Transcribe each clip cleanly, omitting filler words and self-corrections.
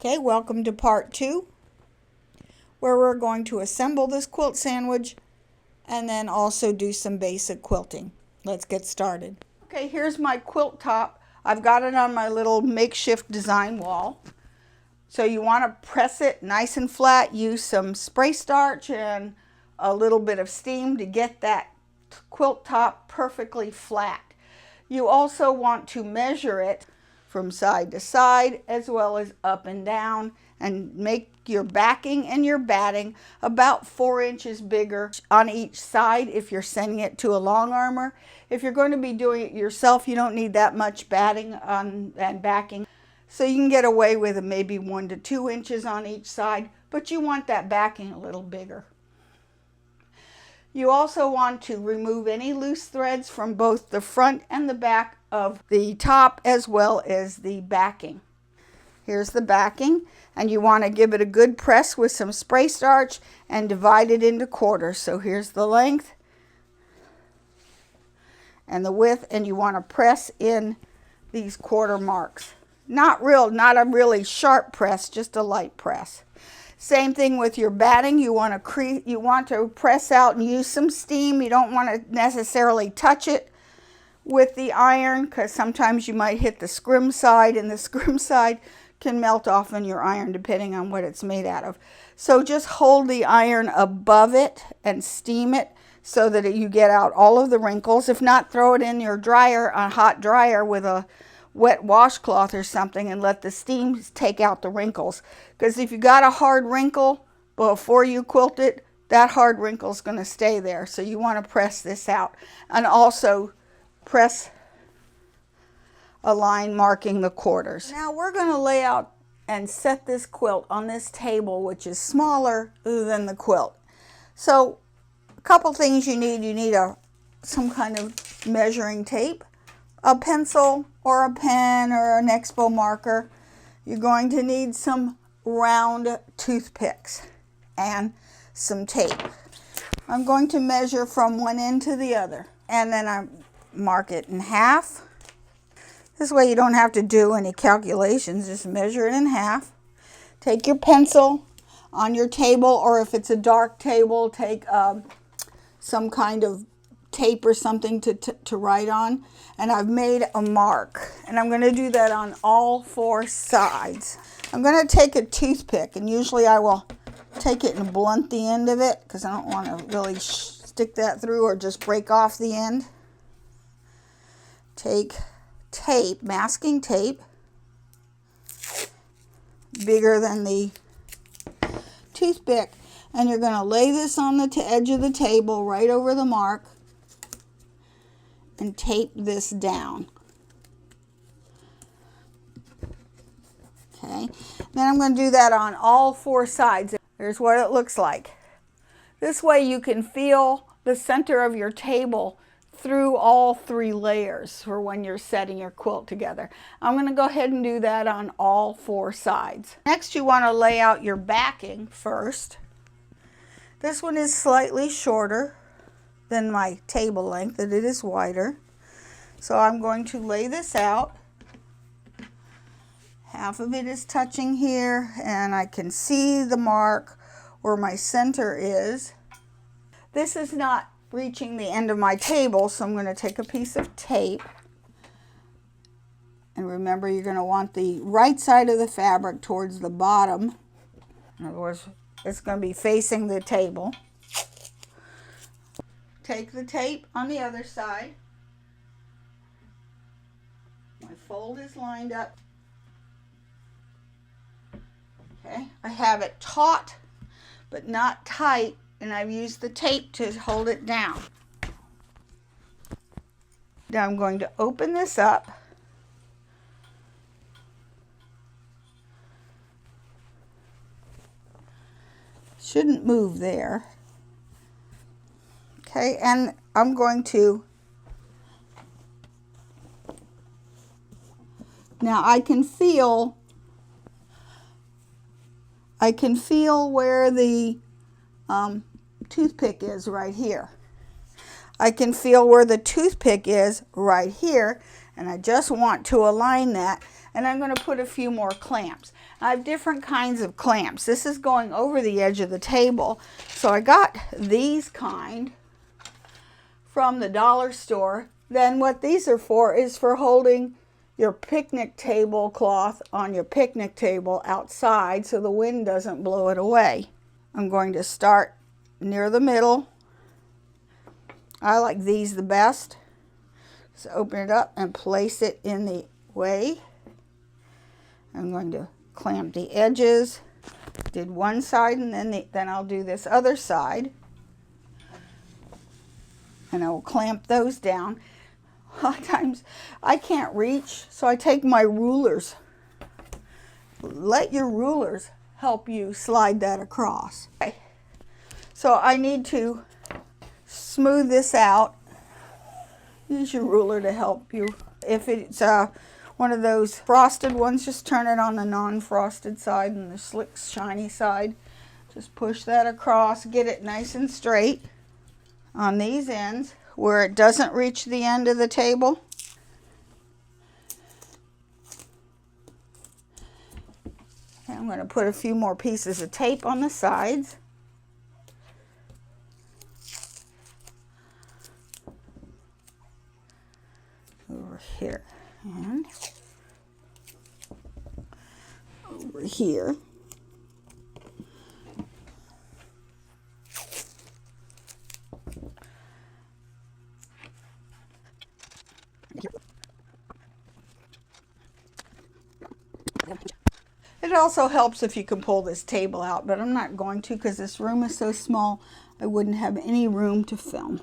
Okay, welcome to part 2, where we're going to assemble this quilt sandwich and then also do some basic quilting. Let's get started. Okay, here's my quilt top. I've got it on my little makeshift design wall. So you want to press it nice and flat, use some spray starch and a little bit of steam to get that quilt top perfectly flat. You also want to measure it from side to side as well as up and down, and make your backing and your batting about 4 inches bigger on each side if you're sending it to a long armor. If you're going to be doing it yourself, you don't need that much batting and backing. So you can get away with maybe 1 to 2 inches on each side, but you want that backing a little bigger. You also want to remove any loose threads from both the front and the back of the top as well as the backing. Here's the backing, and you want to give it a good press with some spray starch and divide it into quarters. So here's the length and the width, and you want to press in these quarter marks. Not a really sharp press, just a light press. Same thing with your batting. You want to press out and use some steam. You don't want to necessarily touch it with the iron, because sometimes you might hit the scrim side, and the scrim side can melt off in your iron depending on what it's made out of. So just hold the iron above it and steam it so that you get out all of the wrinkles. If not, throw it in your dryer, a hot dryer with a wet washcloth or something, and let the steam take out the wrinkles. Because if you got a hard wrinkle before you quilt it, that hard wrinkle is going to stay there. So you want to press this out, and also press a line marking the quarters. Now we're going to lay out and set this quilt on this table, which is smaller than the quilt. So a couple things you need some kind of measuring tape, a pencil or a pen or an expo marker. You're going to need some round toothpicks and some tape. I'm going to measure from one end to the other, and then I mark it in half. This way you don't have to do any calculations, just measure it in half. Take your pencil on your table, or if it's a dark table, take some kind of tape or something to write on. And I've made a mark, and I'm going to do that on all 4 sides. I'm going to take a toothpick, and usually I will take it and blunt the end of it, because I don't want to really stick that through or just break off the end. Take tape, masking tape, bigger than the toothpick, and you're going to lay this on the edge of the table right over the mark and tape this down. Okay, then I'm going to do that on all 4 sides. Here's what it looks like. This way you can feel the center of your table through all 3 layers for when you're setting your quilt together. I'm going to go ahead and do that on all 4 sides. Next, you want to lay out your backing first. This one is slightly shorter than my table length, and it is wider. So I'm going to lay this out. Half of it is touching here, and I can see the mark where my center is. This is not reaching the end of my table, so I'm going to take a piece of tape. And remember, you're going to want the right side of the fabric towards the bottom. In other words, it's going to be facing the table. Take the tape on the other side. My fold is lined up. Okay, I have it taut but not tight, and I've used the tape to hold it down. Now I'm going to open this up. Shouldn't move there. Okay, and I'm going to, now I can feel where the toothpick is right here. I can feel where the toothpick is right here, and I just want to align that, and I'm going to put a few more clamps. I have different kinds of clamps. This is going over the edge of the table, so I got these kind from the dollar store. Then what these are for is for holding your picnic tablecloth on your picnic table outside so the wind doesn't blow it away. I'm going to start near the middle. I like these the best. So open it up and place it in the way. I'm going to clamp the edges. Did one side, and then I'll do this other side. And I will clamp those down. A lot of times I can't reach, so I take my rulers. Let your rulers help you slide that across. Okay. So I need to smooth this out. Use your ruler to help you. If it's one of those frosted ones, just turn it on the non-frosted side and the slick, shiny side. Just push that across, get it nice and straight on these ends where it doesn't reach the end of the table. And I'm going to put a few more pieces of tape on the sides. Over here and over here. It also helps if you can pull this table out, but I'm not going to because this room is so small I wouldn't have any room to film.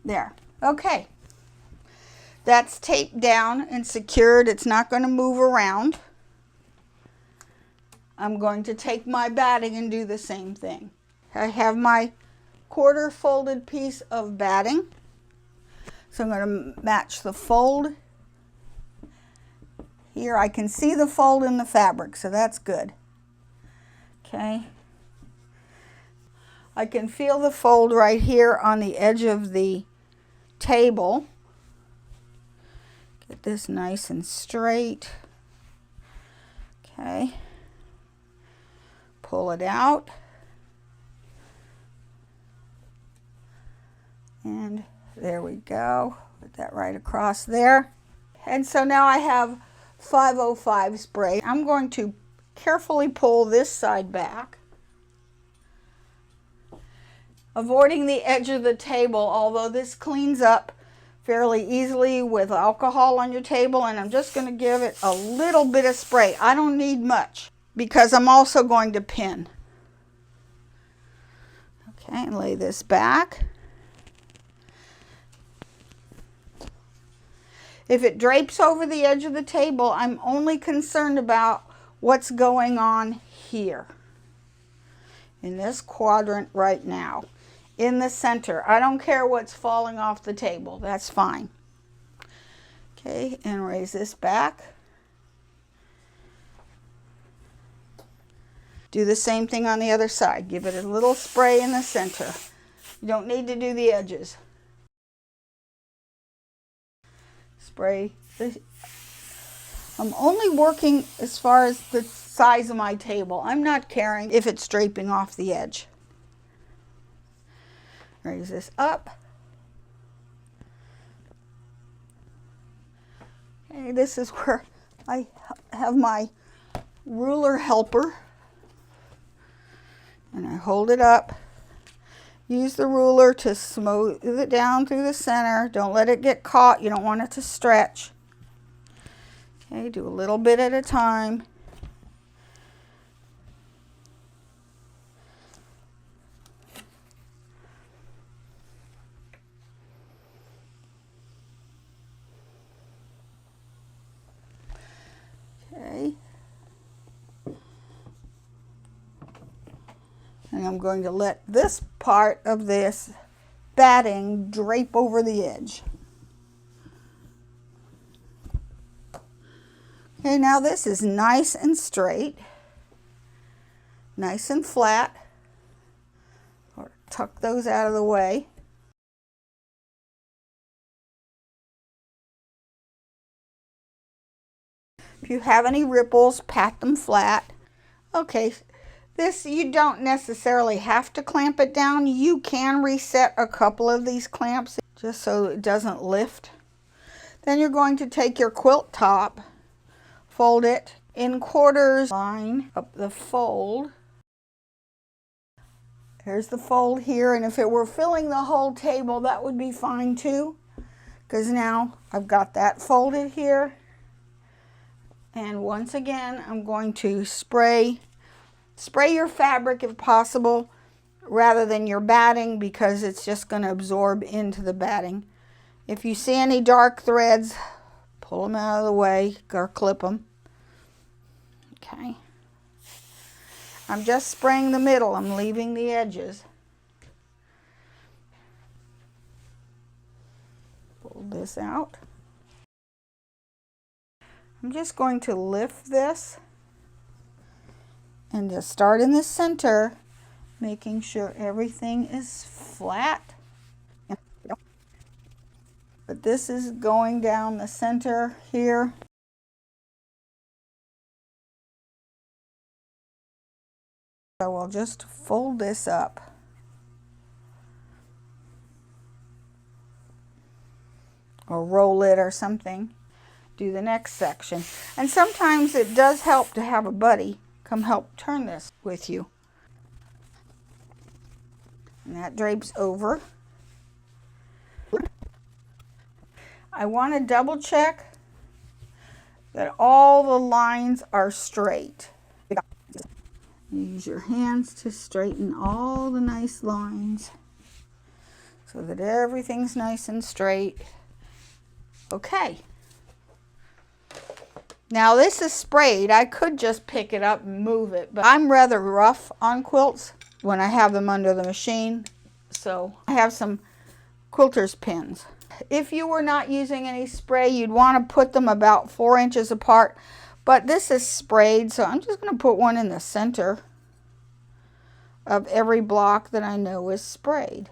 There. Okay. That's taped down and secured. It's not going to move around. I'm going to take my batting and do the same thing. I have my quarter folded piece of batting. So I'm going to match the fold. Here I can see the fold in the fabric, so that's good. Okay. I can feel the fold right here on the edge of the table. Get this nice and straight. Okay. Pull it out. And there we go. Put that right across there. And so now I have 505 spray. I'm going to carefully pull this side back, avoiding the edge of the table, although this cleans up fairly easily with alcohol on your table. And I'm just going to give it a little bit of spray. I don't need much because I'm also going to pin. Okay, and lay this back. If it drapes over the edge of the table, I'm only concerned about what's going on here in this quadrant right now, in the center. I don't care what's falling off the table. That's fine. Okay, and raise this back. Do the same thing on the other side. Give it a little spray in the center. You don't need to do the edges. Spray. I'm only working as far as the size of my table. I'm not caring if it's draping off the edge. Raise this up. Okay, this is where I have my ruler helper. And I hold it up. Use the ruler to smooth it down through the center. Don't let it get caught. You don't want it to stretch. Okay, do a little bit at a time. Okay. And I'm going to let this part of this batting drape over the edge. Okay, now this is nice and straight, nice and flat. Or tuck those out of the way. If you have any ripples, pat them flat. Okay, this, you don't necessarily have to clamp it down. You can reset a couple of these clamps just so it doesn't lift. Then you're going to take your quilt top, fold it in quarters, line up the fold. Here's the fold here, and if it were filling the whole table, that would be fine too, because now I've got that folded here. And once again, I'm going to spray your fabric if possible, rather than your batting, because it's just going to absorb into the batting. If you see any dark threads, pull them out of the way or clip them. Okay. I'm just spraying the middle. I'm leaving the edges. Pull this out. I'm just going to lift this and just start in the center, making sure everything is flat. But this is going down the center here. So we'll just fold this up. Or roll it or something. Do the next section. And sometimes it does help to have a buddy come help turn this with you. And that drapes over. I want to double check that all the lines are straight. Use your hands to straighten all the nice lines so that everything's nice and straight. Okay. Now this is sprayed. I could just pick it up and move it, but I'm rather rough on quilts when I have them under the machine. So I have some quilter's pins. If you were not using any spray, you'd want to put them about 4 inches apart. But this is sprayed, so I'm just going to put one in the center of every block that I know is sprayed.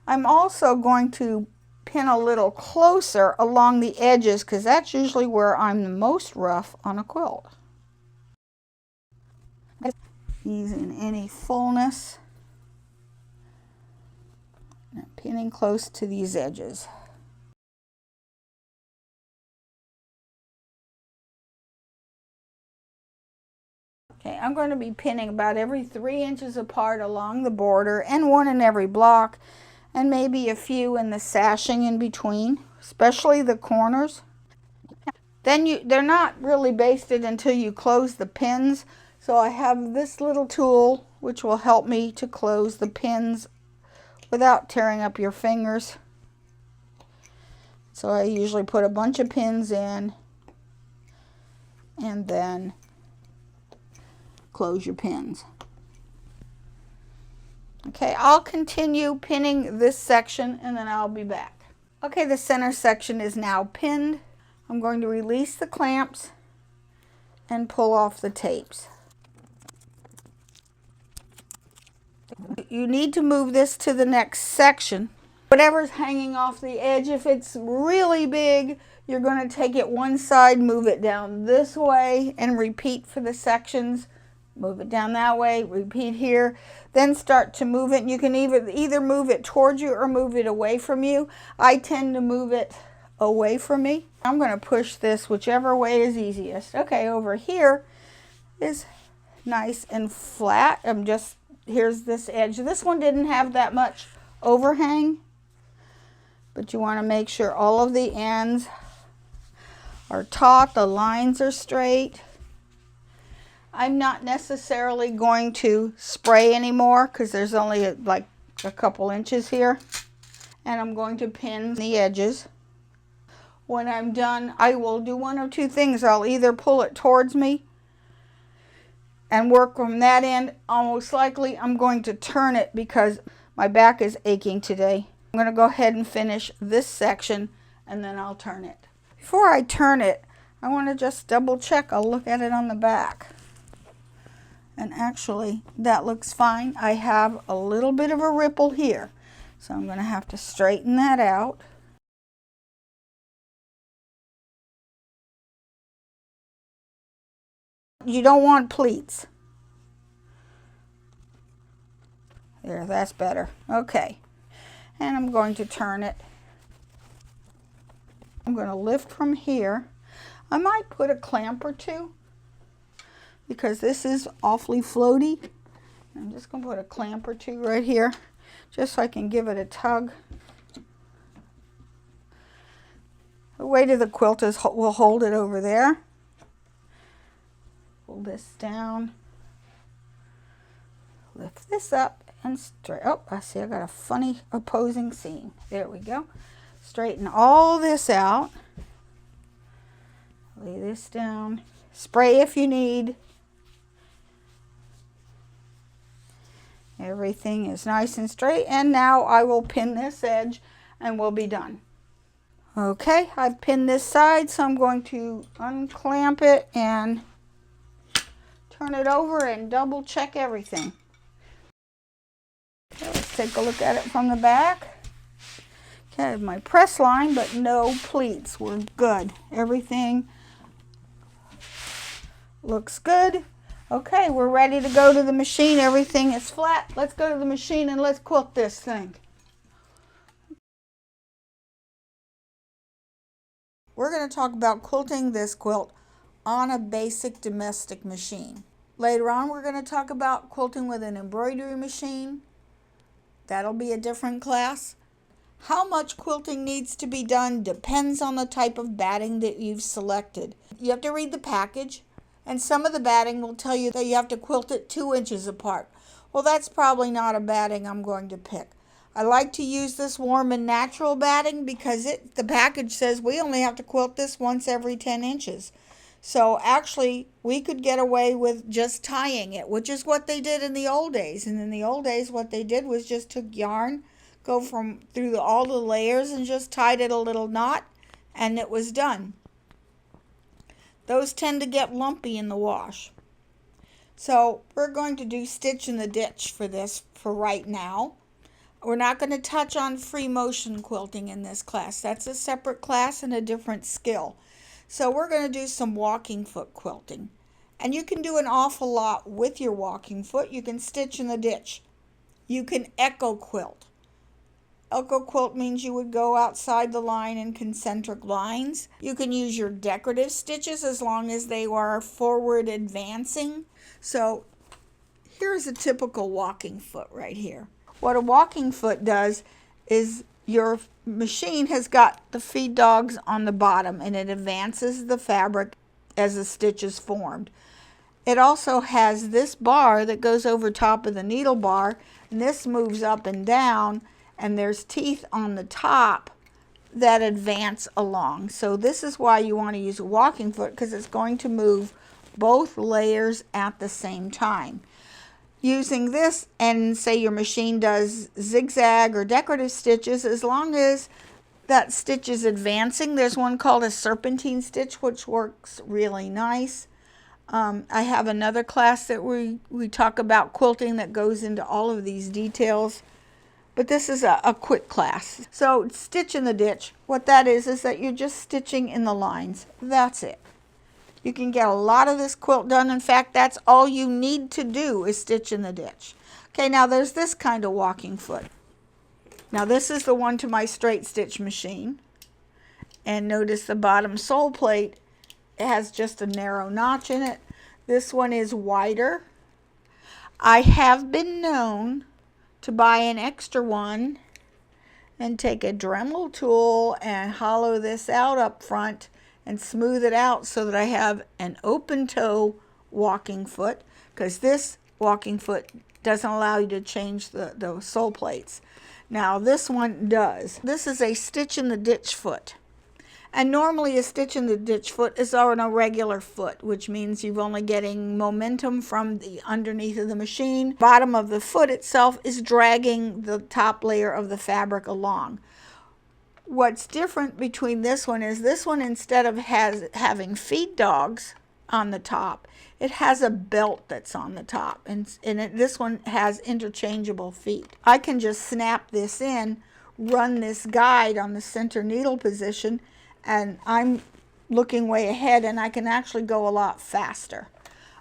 I'm also going to pin a little closer along the edges, because that's usually where I'm the most rough on a quilt. Ease in any fullness. And pinning close to these edges. Okay, I'm going to be pinning about every 3 inches apart along the border, and one in every block, and maybe a few in the sashing in between, especially the corners. Then they're not really basted until you close the pins, so I have this little tool which will help me to close the pins without tearing up your fingers. So I usually put a bunch of pins in and then close your pins. Okay, I'll continue pinning this section and then I'll be back. Okay, the center section is now pinned. I'm going to release the clamps and pull off the tapes. You need to move this to the next section. Whatever's hanging off the edge, if it's really big, you're going to take it one side, move it down this way, and repeat for the sections. Move it down that way, repeat here, then start to move it. You can either move it towards you or move it away from you. I tend to move it away from me. I'm going to push this whichever way is easiest. Okay, over here is nice and flat. Here's this edge. This one didn't have that much overhang, but you want to make sure all of the ends are taut, the lines are straight. I'm not necessarily going to spray anymore because there's only like a couple inches here, and I'm going to pin the edges. When I'm done, I will do one of two things. I'll either pull it towards me and work from that end. Almost likely I'm going to turn it because my back is aching today. I'm going to go ahead and finish this section and then I'll turn it. Before I turn it, I want to just double check. I'll look at it on the back And actually, that looks fine. I have a little bit of a ripple here, so I'm going to have to straighten that out. You don't want pleats. There, that's better. Okay. And I'm going to turn it. I'm going to lift from here. I might put a clamp or two because this is awfully floaty. I'm just going to put a clamp or two right here just so I can give it a tug. The weight of the quilt will hold it over there. Pull this down. Lift this up and straight. Oh, I see I got a funny opposing seam. There we go. Straighten all this out. Lay this down. Spray if you need. Everything is nice and straight, and now I will pin this edge and we'll be done. Okay, I've pinned this side, so I'm going to unclamp it and turn it over and double check everything. Okay, let's take a look at it from the back. Okay, I have my press line, but no pleats. We're good. Everything looks good. Okay, we're ready to go to the machine. Everything is flat. Let's go to the machine and let's quilt this thing. We're going to talk about quilting this quilt on a basic domestic machine. Later on, we're going to talk about quilting with an embroidery machine. That'll be a different class. How much quilting needs to be done depends on the type of batting that you've selected. You have to read the package, and some of the batting will tell you that you have to quilt it 2 inches apart. Well, that's probably not a batting I'm going to pick. I like to use this warm and natural batting because the package says we only have to quilt this once every 10 inches. So actually, we could get away with just tying it, which is what they did in the old days. And in the old days, what they did was just took yarn, go through all the layers and just tied it a little knot, and it was done. Those tend to get lumpy in the wash. So we're going to do stitch in the ditch for this for right now. We're not going to touch on free motion quilting in this class. That's a separate class and a different skill. So we're going to do some walking foot quilting. And you can do an awful lot with your walking foot. You can stitch in the ditch. You can echo quilt. Echo quilt means you would go outside the line in concentric lines. You can use your decorative stitches as long as they are forward advancing. So here's a typical walking foot right here. What a walking foot does is your machine has got the feed dogs on the bottom and it advances the fabric as the stitch is formed. It also has this bar that goes over top of the needle bar, and this moves up and down, and there's teeth on the top that advance along. So this is why you want to use a walking foot, because it's going to move both layers at the same time. Using this, and say your machine does zigzag or decorative stitches, as long as that stitch is advancing, there's one called a serpentine stitch, which works really nice. I have another class that we talk about quilting that goes into all of these details, but this is a quick class. So stitch in the ditch, what that is that you're just stitching in the lines. That's it. You can get a lot of this quilt done. In fact, that's all you need to do is stitch in the ditch. Okay, now there's this kind of walking foot. Now this is the one to my straight stitch machine. And notice the bottom sole plate, it has just a narrow notch in it. This one is wider. I have been known to buy an extra one and take a Dremel tool and hollow this out up front and smooth it out so that I have an open toe walking foot, because this walking foot doesn't allow you to change the sole plates. Now this one does. This is a stitch in the ditch foot. And normally a stitch in the ditch foot is on a regular foot, which means you're only getting momentum from the underneath of the machine. Bottom of the foot itself is dragging the top layer of the fabric along. What's different between this one is this one, instead of having feed dogs, on the top. It has a belt that's on the top, and this one has interchangeable feet. I can just snap this in, run this guide on the center needle position, and I'm looking way ahead, and I can actually go a lot faster.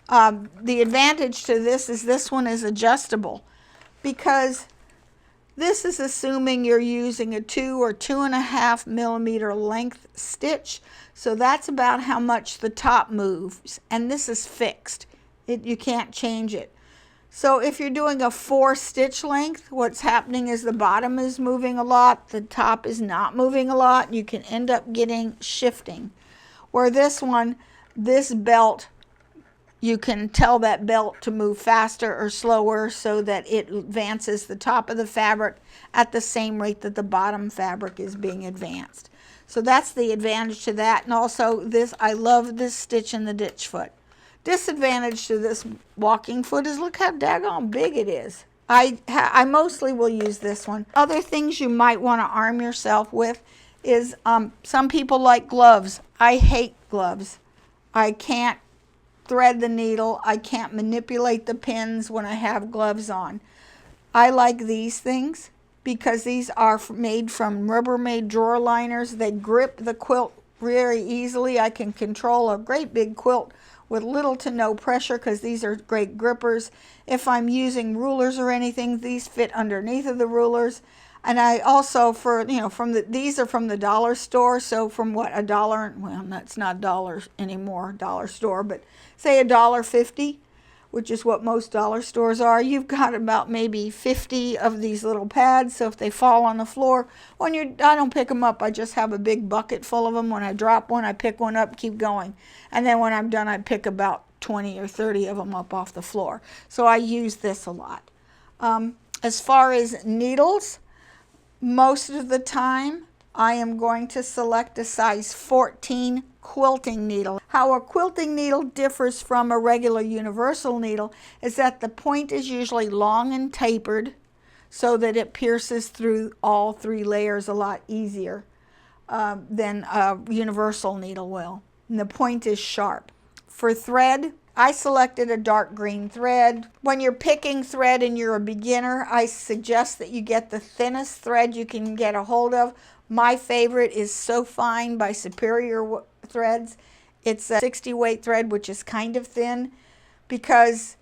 The advantage to this one is adjustable, because this is assuming you're using a 2 or 2.5 millimeter length stitch. So that's about how much the top moves. And this is fixed. You can't change it. So if you're doing a 4 stitch length, what's happening is the bottom is moving a lot, the top is not moving a lot. You can end up getting shifting. Where this one, this belt, you can tell that belt to move faster or slower so that it advances the top of the fabric at the same rate that the bottom fabric is being advanced. So that's the advantage to that. And also this, I love this stitch in the ditch foot. Disadvantage to this walking foot is look how daggone big it is. I mostly will use this one. Other things you might want to arm yourself with is some people like gloves. I hate gloves. I can't thread the needle. I can't manipulate the pins when I have gloves on. I like these things because these are made from Rubbermaid drawer liners. They grip the quilt very easily. I can control a great big quilt with little to no pressure because these are great grippers. If I'm using rulers or anything, these fit underneath of the rulers. And I also, these are from the dollar store, so from what, $1, well, that's not dollars anymore, dollar store, but say $1.50, which is what most dollar stores are. You've got about maybe 50 of these little pads, so if they fall on the floor, I don't pick them up, I just have a big bucket full of them. When I drop one, I pick one up, keep going. And then when I'm done, I pick about 20 or 30 of them up off the floor. So I use this a lot. As far as needles, most of the time, I am going to select a size 14 quilting needle. How a quilting needle differs from a regular universal needle is that the point is usually long and tapered so that it pierces through all 3 layers a lot easier than a universal needle will. And the point is sharp. For thread, I selected a dark green thread. When you're picking thread and you're a beginner, I suggest that you get the thinnest thread you can get a hold of. My favorite is So Fine by Superior Threads. It's a 60 weight thread, which is kind of thin, because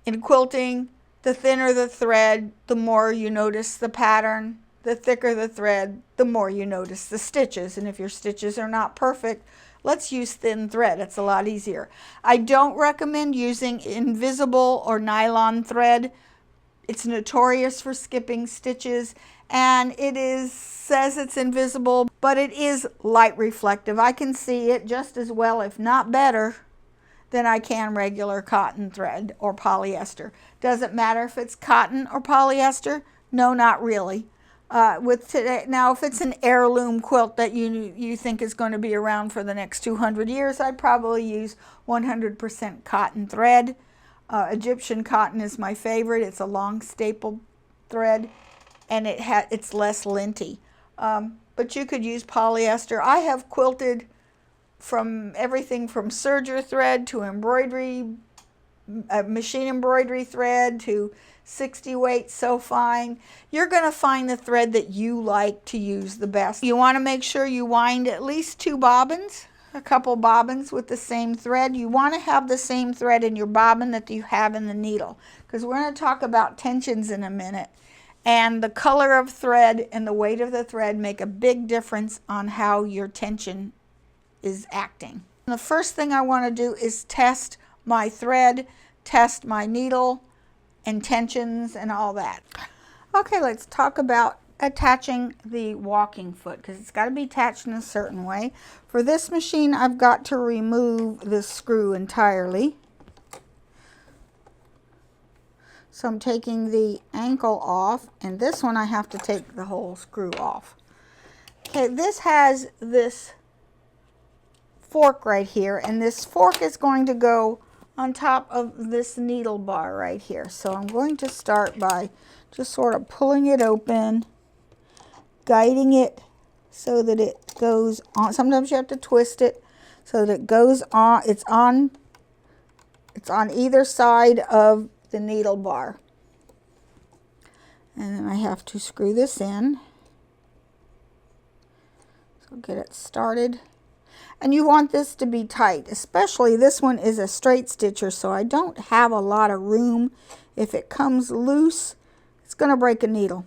in quilting, the thinner the thread, the more you notice the pattern. The thicker the thread, the more you notice the stitches. And if your stitches are not perfect, let's use thin thread. It's a lot easier. I don't recommend using invisible or nylon thread. It's notorious for skipping stitches, and says it's invisible, but it is light reflective. I can see it just as well, if not better, than I can regular cotton thread or polyester. Does it matter if it's cotton or polyester? No, not really. Now, if it's an heirloom quilt that you think is going to be around for the next 200 years, I'd probably use 100% cotton thread. Egyptian cotton is my favorite. It's a long staple thread, and it's less linty. But you could use polyester. I have quilted from everything from serger thread to embroidery, machine embroidery thread to 60 weight So Fine. You're going to find the thread that you like to use the best. You want to make sure you wind at least 2 bobbins, a couple bobbins with the same thread. You want to have the same thread in your bobbin that you have in the needle, because we're going to talk about tensions in a minute. And the color of thread and the weight of the thread make a big difference on how your tension is acting. The first thing I want to do is test my thread, test my needle, and tensions and all that. Okay, let's talk about attaching the walking foot, because it's got to be attached in a certain way. For this machine, I've got to remove this screw entirely. So I'm taking the ankle off, and this one I have to take the whole screw off. Okay, this has this fork right here, and this fork is going to go on top of this needle bar right here. So I'm going to start by just sort of pulling it open, guiding it so that it goes on. Sometimes you have to twist it so that it goes on. It's on It's on either side of the needle bar. And then I have to screw this in. So get it started. And you want this to be tight, especially this one is a straight stitcher, so I don't have a lot of room. If it comes loose, it's going to break a needle.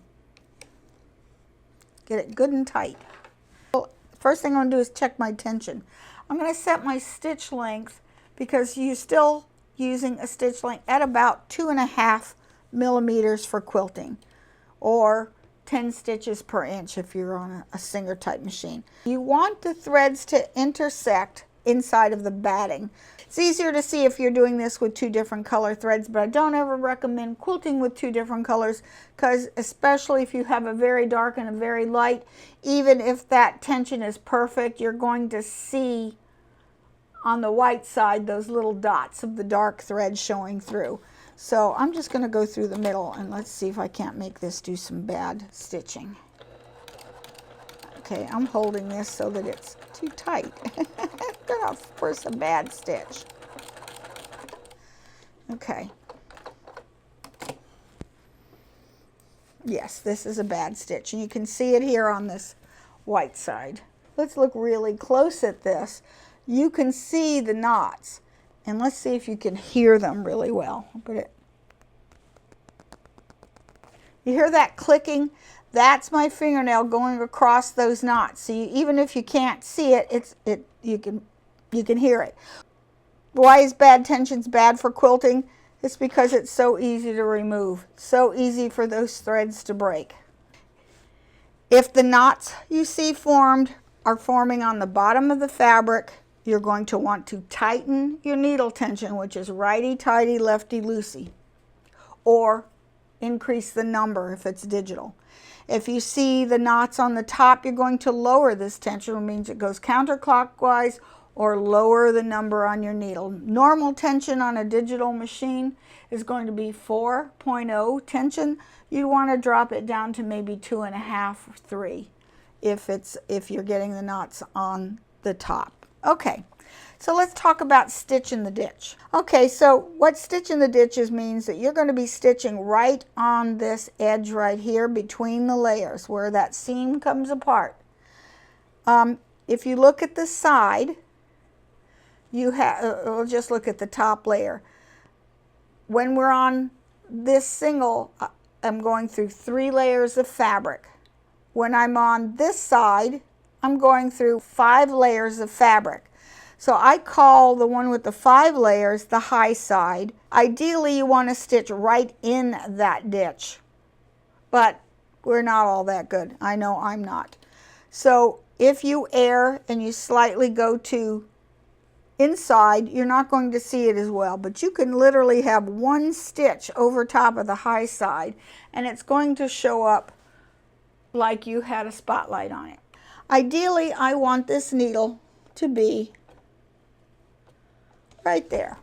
Get it good and tight. First thing I'm going to do is check my tension. I'm going to set my stitch length, because you're still using a stitch length at about 2.5 millimeters for quilting, or 10 stitches per inch if you're on a Singer type machine. You want the threads to intersect inside of the batting. It's easier to see if you're doing this with 2 different color threads, but I don't ever recommend quilting with 2 different colors, because especially if you have a very dark and a very light, even if that tension is perfect, you're going to see on the white side those little dots of the dark thread showing through. So I'm just going to go through the middle, and let's see if I can't make this do some bad stitching. Okay, I'm holding this so that it's too tight. Gonna force a bad stitch. Okay. Yes, this is a bad stitch, and you can see it here on this white side. Let's look really close at this. You can see the knots, and let's see if you can hear them really well. You hear that clicking? That's my fingernail going across those knots. So even if you can't see it, you can hear it. Why is bad tensions bad for quilting? It's because it's so easy to remove. So easy for those threads to break. If the knots you see formed are forming on the bottom of the fabric, you're going to want to tighten your needle tension, which is righty-tighty, lefty-loosey, or increase the number if it's digital. If you see the knots on the top, you're going to lower this tension, which means it goes counterclockwise, or lower the number on your needle. Normal tension on a digital machine is going to be 4.0 tension. You want to drop it down to maybe 2.5 or 3 if you're getting the knots on the top. Okay, so let's talk about stitch in the ditch. Okay, so what stitch in the ditch is means that you're going to be stitching right on this edge right here between the layers where that seam comes apart. If you look at the side, you have, we'll just look at the top layer. When we're on this single, I'm going through 3 layers of fabric. When I'm on this side, I'm going through 5 layers of fabric. So I call the one with the 5 layers the high side. Ideally, you want to stitch right in that ditch, but we're not all that good. I know I'm not. So if you err and you slightly go to inside, you're not going to see it as well, but you can literally have 1 stitch over top of the high side, and it's going to show up like you had a spotlight on it. Ideally, I want this needle to be right there.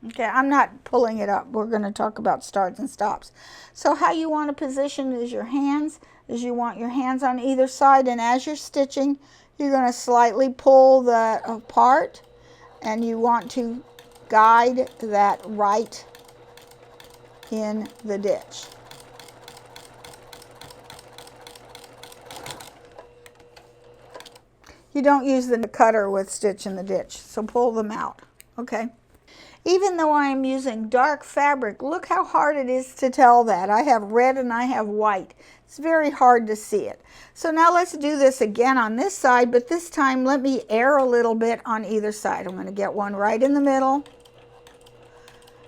Okay, I'm not pulling it up. We're going to talk about starts and stops. So how you want to position is your hands, is you want your hands on either side, and as you're stitching, you're going to slightly pull that apart, and you want to guide that right in the ditch. You don't use the cutter with stitch in the ditch, so pull them out, okay? Even though I am using dark fabric, look how hard it is to tell that. I have red and I have white. It's very hard to see it. So now let's do this again on this side, but this time let me err a little bit on either side. I'm going to get one right in the middle.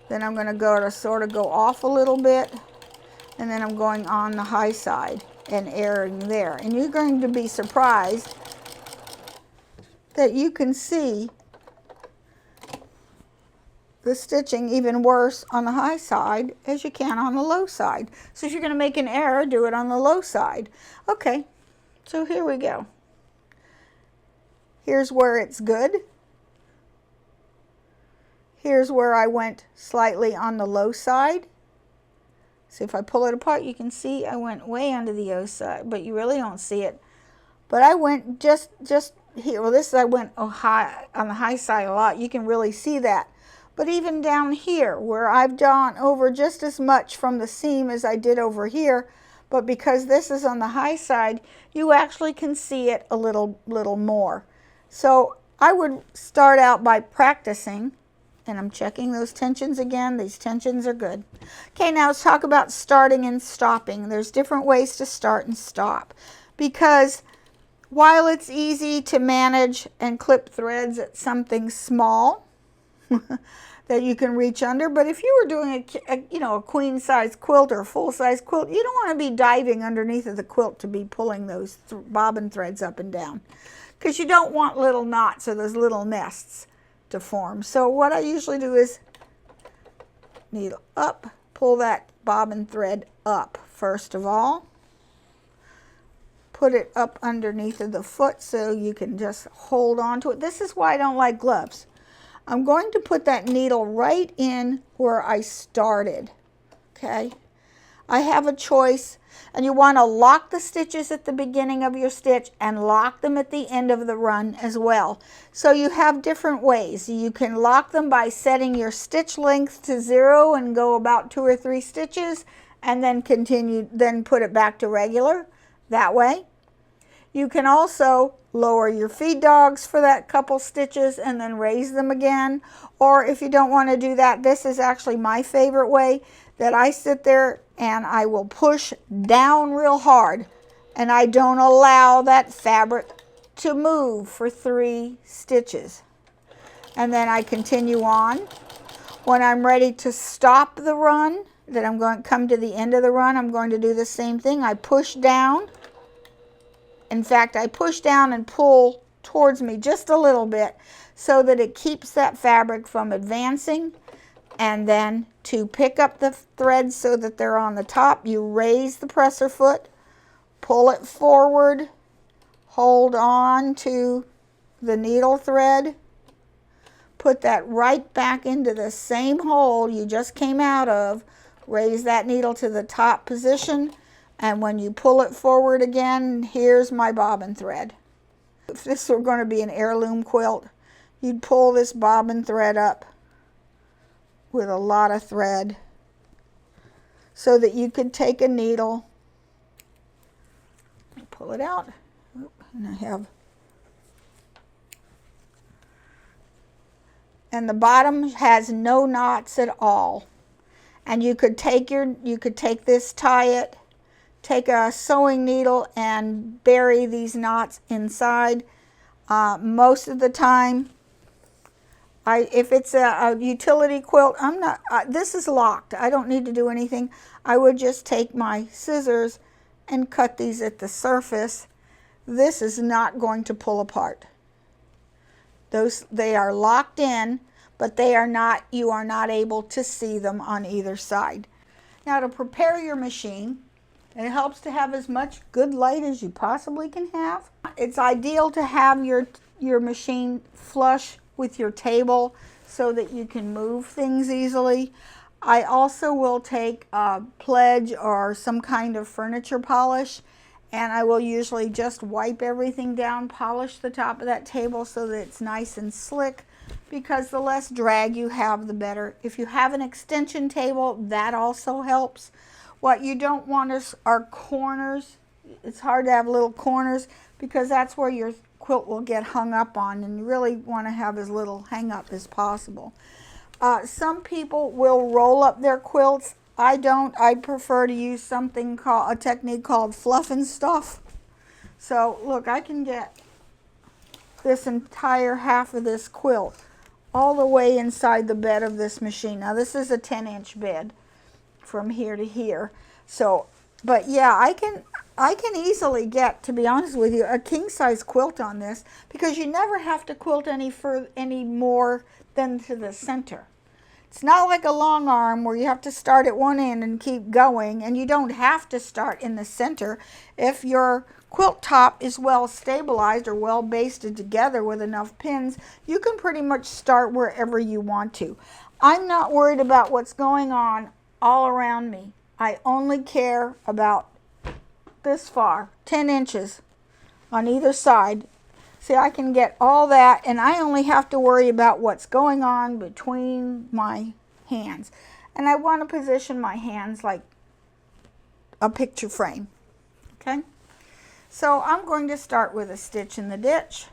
Then I'm going to sort of go off a little bit, and then I'm going on the high side and erring there. And you're going to be surprised that you can see the stitching even worse on the high side as you can on the low side. So if you're going to make an error, do it on the low side. Okay, so here we go. Here's where it's good. Here's where I went slightly on the low side. See, if I pull it apart, you can see I went way under the O side, but you really don't see it. But I went just here. Well, this I went high on the high side a lot. You can really see that. But even down here where I've gone over just as much from the seam as I did over here, but because this is on the high side, you actually can see it a little more. So I would start out by practicing, and I'm checking those tensions again. These tensions are good. Okay, now let's talk about starting and stopping. There's different ways to start and stop, because while it's easy to manage and clip threads at something small that you can reach under, but if you were doing a queen size quilt or a full size quilt, you don't want to be diving underneath of the quilt to be pulling those bobbin threads up and down, because you don't want little knots or those little nests to form. So what I usually do is needle up, pull that bobbin thread up first of all, put it up underneath of the foot so you can just hold on to it. This is why I don't like gloves. I'm going to put that needle right in where I started, okay? I have a choice, and you want to lock the stitches at the beginning of your stitch and lock them at the end of the run as well. So you have different ways. You can lock them by setting your stitch length to 0 and go about 2 or 3 stitches and then continue, then put it back to regular that way. You can also lower your feed dogs for that couple stitches and then raise them again. Or if you don't want to do that, this is actually my favorite way, that I sit there and I will push down real hard and I don't allow that fabric to move for 3 stitches. And then I continue on. When I'm ready to stop the run, that I'm going to come to the end of the run, I'm going to do the same thing. I push down. In fact, I push down and pull towards me just a little bit so that it keeps that fabric from advancing. And then to pick up the threads so that they're on the top, you raise the presser foot, pull it forward, hold on to the needle thread, put that right back into the same hole you just came out of, raise that needle to the top position, and when you pull it forward again, here's my bobbin thread. If this were going to be an heirloom quilt, you'd pull this bobbin thread up with a lot of thread so that you could take a needle, pull it out, and I have, and the bottom has no knots at all. And you could take this, tie it, take a sewing needle and bury these knots inside. Most of the time, if it's a utility quilt, this is locked. I don't need to do anything. I would just take my scissors and cut these at the surface. This is not going to pull apart. They are locked in, but they are not, you are not able to see them on either side. Now, to prepare your machine, it helps to have as much good light as you possibly can have. It's ideal to have your machine flush with your table so that you can move things easily. I also will take a Pledge or some kind of furniture polish, and I will usually just wipe everything down, polish the top of that table so that it's nice and slick, because the less drag you have, the better. If you have an extension table, that also helps. What you don't want are corners. It's hard to have little corners because that's where your quilt will get hung up on, and you really want to have as little hang up as possible. Some people will roll up their quilts. I don't. I prefer to use something called a technique called fluff and stuff. So look, I can get this entire half of this quilt all the way inside the bed of this machine. Now this is a 10-inch bed from here to here. So, but yeah, I can easily get, to be honest with you, a king-size quilt on this, because you never have to quilt any more than to the center. It's not like a long arm where you have to start at one end and keep going, and you don't have to start in the center. If your quilt top is well stabilized or well basted together with enough pins, you can pretty much start wherever you want to. I'm not worried about what's going on all around me. I only care about this far, 10 inches on either side, See, I can get all that, and I only have to worry about what's going on between my hands. And I want to position my hands like a picture frame. Okay? So I'm going to start with a stitch in the ditch.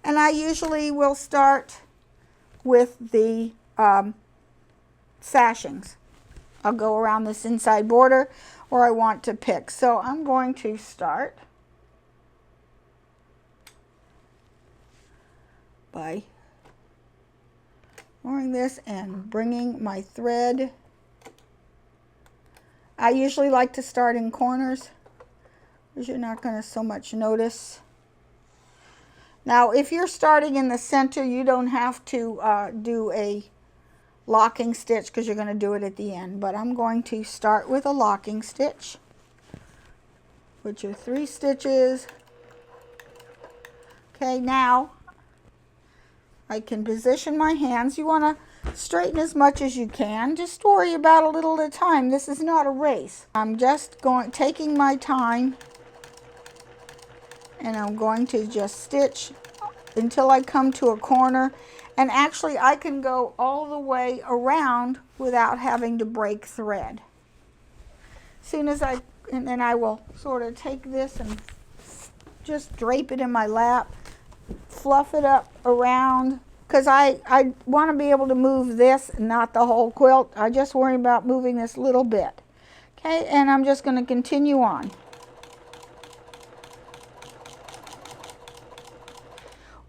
And I usually will start with the sashings. I'll go around this inside border where I want to pick. So I'm going to start by drawing this and bringing my thread. I usually like to start in corners because you're not going to so much notice. Now, if you're starting in the center, you don't have to do a locking stitch because you're going to do it at the end. But I'm going to start with a locking stitch, which are 3 stitches. Okay, now I can position my hands. You want to straighten as much as you can. Just worry about a little at a time. This is not a race. I'm just taking my time, and I'm going to just stitch until I come to a corner. And actually I can go all the way around without having to break thread. And then I will sort of take this and just drape it in my lap, fluff it up around, because I want to be able to move this, not the whole quilt. I just worry about moving this little bit. Okay, and I'm just going to continue on.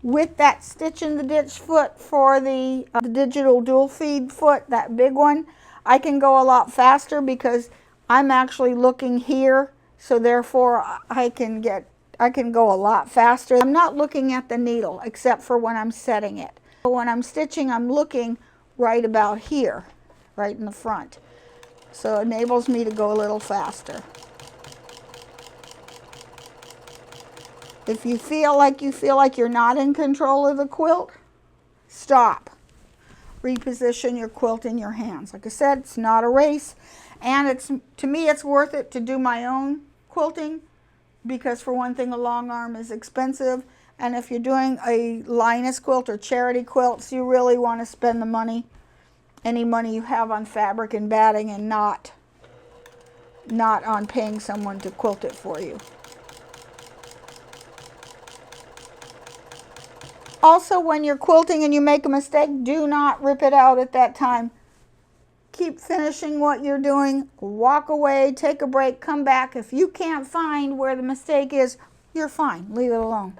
With that stitch in the ditch foot for the digital dual feed foot, that big one, I can go a lot faster because I'm actually looking here, so therefore I can go a lot faster. I'm not looking at the needle except for when I'm setting it. When I'm stitching, I'm looking right about here, right in the front. So it enables me to go a little faster. If you feel like you're not in control of the quilt, stop. Reposition your quilt in your hands. Like I said, it's not a race, and to me it's worth it to do my own quilting because, for one thing, a long arm is expensive, and if you're doing a Linus quilt or charity quilts, you really want to spend the money, any money you have, on fabric and batting, and not on paying someone to quilt it for you. Also, when you're quilting and you make a mistake, do not rip it out at that time. Keep finishing what you're doing, walk away, take a break, come back. If you can't find where the mistake is, you're fine. Leave it alone.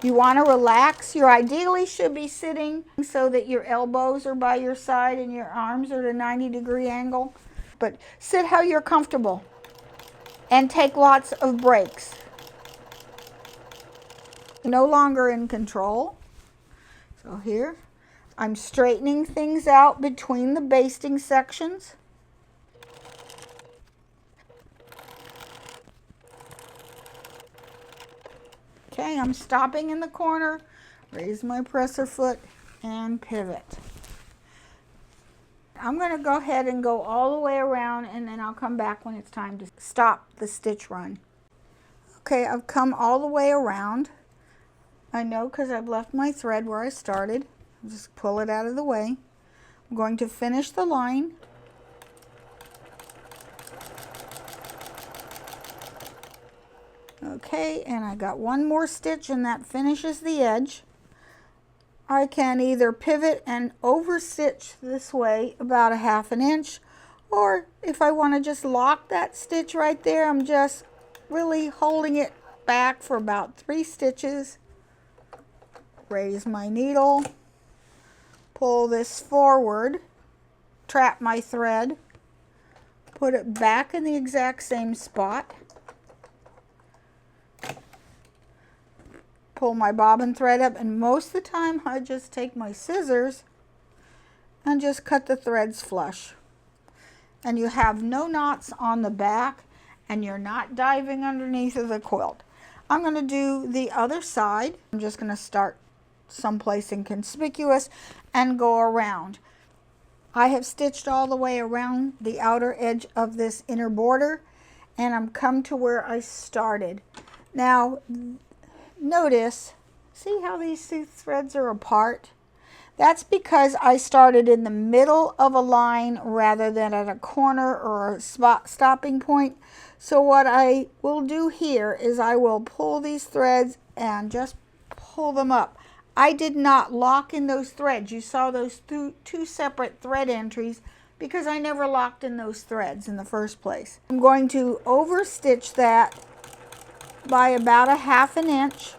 You want to relax. You ideally should be sitting so that your elbows are by your side and your arms are at a 90-degree angle. But sit how you're comfortable and take lots of breaks. No longer in control. So here I'm straightening things out between the basting sections. Okay, I'm stopping in the corner, raise my presser foot and pivot. I'm going to go ahead and go all the way around, and then I'll come back when it's time to stop the stitch run. Okay, I've come all the way around. I know because I've left my thread where I started. I'll just pull it out of the way. I'm going to finish the line. Okay, and I got one more stitch and that finishes the edge. I can either pivot and over stitch this way about a ½ inch, or if I want to just lock that stitch right there, I'm just really holding it back for about 3 stitches. Raise my needle, pull this forward, trap my thread, put it back in the exact same spot, pull my bobbin thread up, and most of the time I just take my scissors and just cut the threads flush. And you have no knots on the back, and you're not diving underneath of the quilt. I'm going to do the other side. I'm just going to start someplace inconspicuous and go around. I have stitched all the way around the outer edge of this inner border, and I'm come to where I started. Now notice, see how these two threads are apart? That's because I started in the middle of a line rather than at a corner or a stopping point. So what I will do here is I will pull these threads and just pull them up. I did not lock in those threads. You saw those two separate thread entries because I never locked in those threads in the first place. I'm going to overstitch that by about a ½ inch.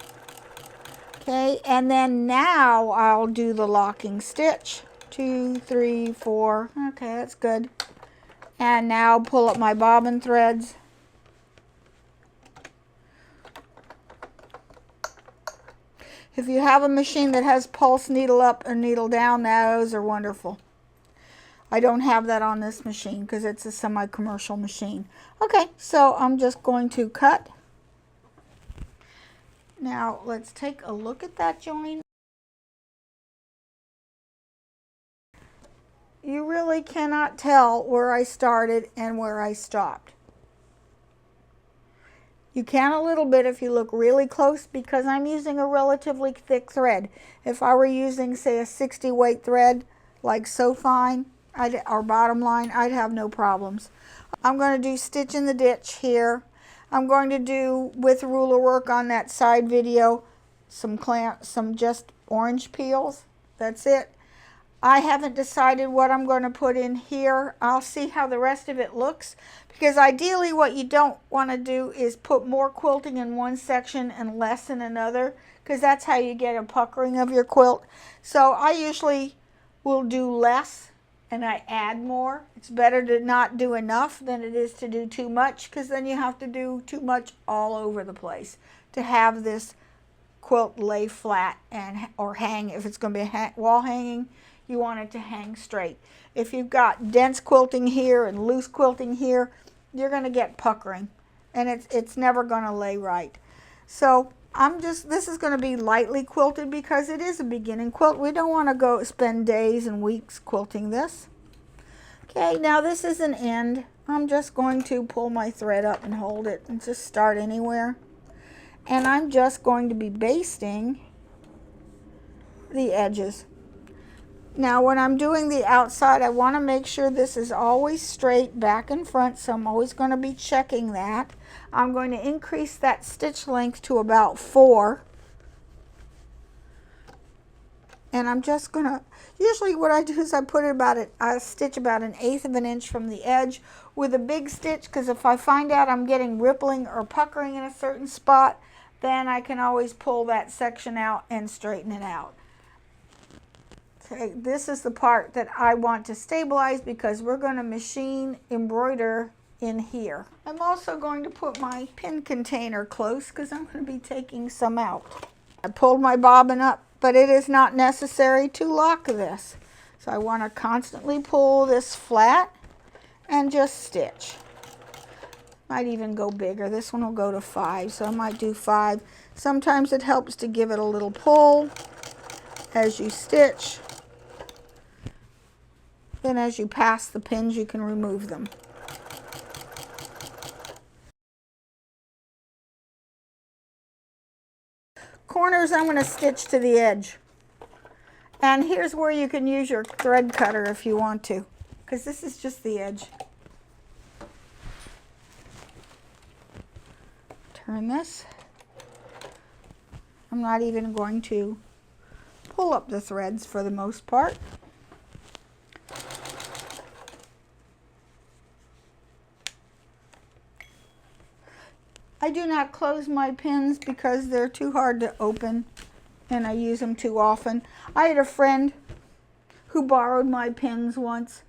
Okay, and then now I'll do the locking stitch. 2, 3, 4. Okay, that's good. And now pull up my bobbin threads. If you have a machine that has pulse needle up or needle down, those are wonderful. I don't have that on this machine because it's a semi-commercial machine. Okay, so I'm just going to cut. Now let's take a look at that join. You really cannot tell where I started and where I stopped. You can a little bit if you look really close because I'm using a relatively thick thread. If I were using, say, a 60 weight thread like So Fine or Bottom Line, I'd have no problems. I'm going to do Stitch in the Ditch here. I'm going to do, with ruler work on that side video, some just orange peels. That's it. I haven't decided what I'm going to put in here. I'll see how the rest of it looks, because ideally what you don't want to do is put more quilting in one section and less in another, because that's how you get a puckering of your quilt. So I usually will do less and I add more. It's better to not do enough than it is to do too much, because then you have to do too much all over the place to have this quilt lay flat and or hang. If it's going to be wall hanging, you want it to hang straight. If you've got dense quilting here and loose quilting here, you're going to get puckering, and it's never going to lay right. So this is going to be lightly quilted because it is a beginning quilt. We don't want to go spend days and weeks quilting this. Okay, now this is an end. I'm just going to pull my thread up and hold it and just start anywhere. And I'm just going to be basting the edges. Now when I'm doing the outside, I want to make sure this is always straight back and front, so I'm always going to be checking that. I'm going to increase that stitch length to about 4. And I'm just going to, usually what I do is I put it I stitch about 1/8 of an inch from the edge with a big stitch, because if I find out I'm getting rippling or puckering in a certain spot, then I can always pull that section out and straighten it out. Okay, this is the part that I want to stabilize because we're going to machine embroider in here. I'm also going to put my pin container close because I'm going to be taking some out. I pulled my bobbin up, but it is not necessary to lock this. So I want to constantly pull this flat and just stitch. Might even go bigger. This one will go to 5, so I might do 5. Sometimes it helps to give it a little pull as you stitch. Then as you pass the pins, you can remove them. Corners I'm going to stitch to the edge. And here's where you can use your thread cutter if you want to, because this is just the edge. Turn this. I'm not even going to pull up the threads for the most part. I do not close my pins because they're too hard to open and I use them too often. I had a friend who borrowed my pins once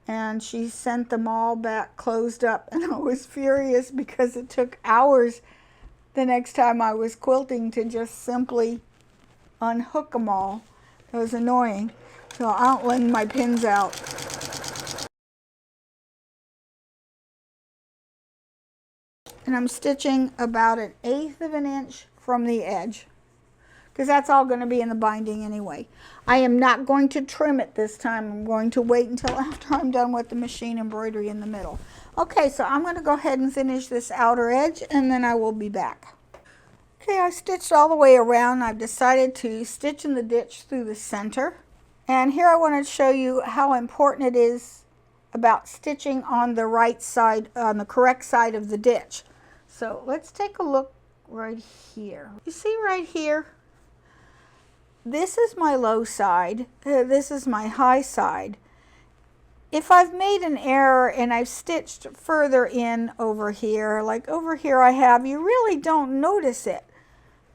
and she sent them all back closed up, and I was furious because it took hours the next time I was quilting to just simply unhook them all. It was annoying. So I don't lend my pins out. And I'm stitching about 1/8 of an inch from the edge, because that's all going to be in the binding anyway. I am not going to trim it this time. I'm going to wait until after I'm done with the machine embroidery in the middle. Okay, so I'm going to go ahead and finish this outer edge, and then I will be back. Okay, I stitched all the way around. I've decided to stitch in the ditch through the center. And here I want to show you how important it is about stitching on the right side, on the correct side of the ditch. So let's take a look right here. You see right here? This is my low side. This is my high side. If I've made an error and I've stitched further in over here, like over here I have, you really don't notice it.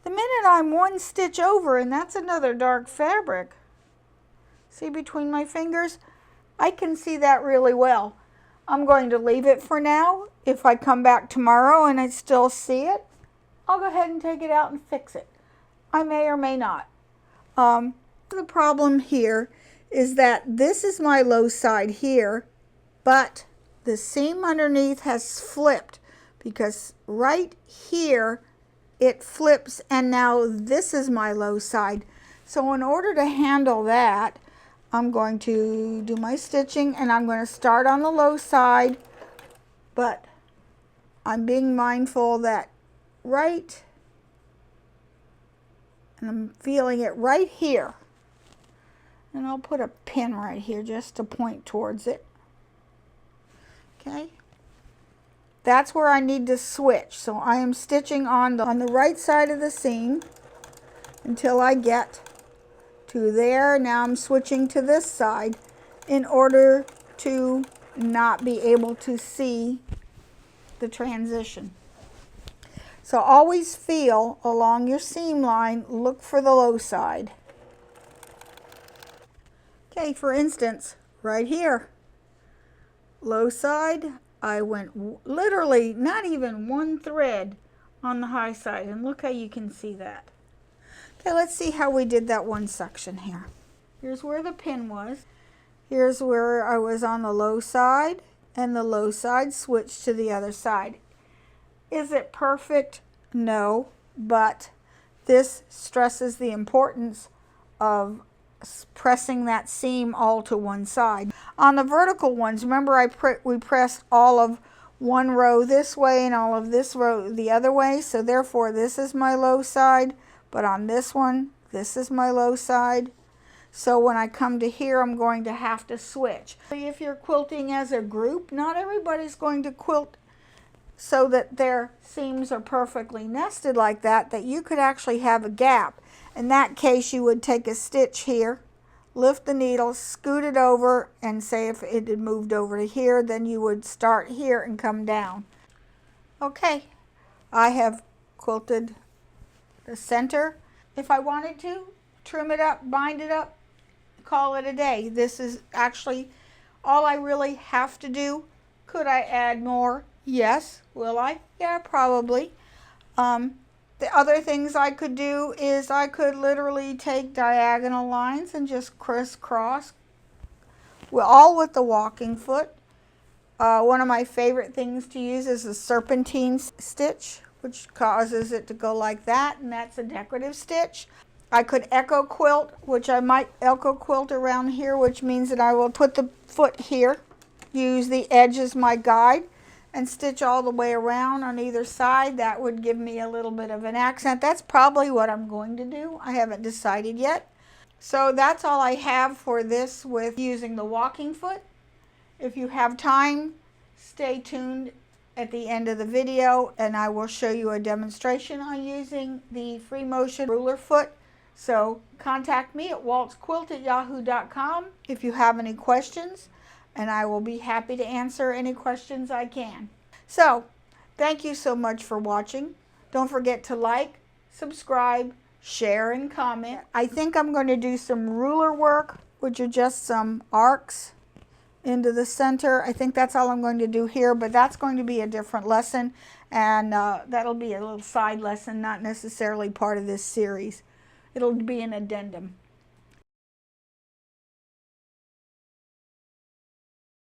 The minute I'm one stitch over, and that's another dark fabric, see between my fingers? I can see that really well. I'm going to leave it for now. If I come back tomorrow and I still see it, I'll go ahead and take it out and fix it. I may or may not. The problem here is that this is my low side here, but the seam underneath has flipped because right here it flips, and now this is my low side. So in order to handle that, I'm going to do my stitching, and I'm going to start on the low side, but I'm being mindful that and I'm feeling it right here. And I'll put a pin right here just to point towards it. Okay. That's where I need to switch. So I am stitching on the right side of the seam until I get to there. Now I'm switching to this side in order to not be able to see the transition. So always feel along your seam line, look for the low side. Okay, for instance, right here, low side, I went literally not even one thread on the high side, and look how you can see that. Okay, let's see how we did that one section here. Here's where the pin was. Here's where I was on the low side, and the low side switched to the other side. Is it perfect? No, but this stresses the importance of pressing that seam all to one side. On the vertical ones, remember we pressed all of one row this way and all of this row the other way, so therefore this is my low side, but on this one, this is my low side. So when I come to here, I'm going to have to switch. If you're quilting as a group, not everybody's going to quilt so that their seams are perfectly nested like that, that you could actually have a gap. In that case, you would take a stitch here, lift the needle, scoot it over, and say if it had moved over to here, then you would start here and come down. Okay, I have quilted the center. If I wanted to, trim it up, bind it up, call it a day. This is actually all I really have to do. Could I add more? Yes. Will I? Yeah, probably. The other things I could do is I could literally take diagonal lines and just crisscross, all with the walking foot. One of my favorite things to use is a serpentine stitch, which causes it to go like that, and that's a decorative stitch. I could echo quilt, which I might echo quilt around here, which means that I will put the foot here, use the edge as my guide, and stitch all the way around on either side. That would give me a little bit of an accent. That's probably what I'm going to do. I haven't decided yet. So that's all I have for this with using the walking foot. If you have time, stay tuned at the end of the video and I will show you a demonstration on using the free motion ruler foot. So contact me at waltzquilt@yahoo.com if you have any questions, and I will be happy to answer any questions I can. So, thank you so much for watching. Don't forget to like, subscribe, share, and comment. I think I'm going to do some ruler work, which are just some arcs into the center. I think that's all I'm going to do here, but that's going to be a different lesson, and that'll be a little side lesson, not necessarily part of this series. It'll be an addendum.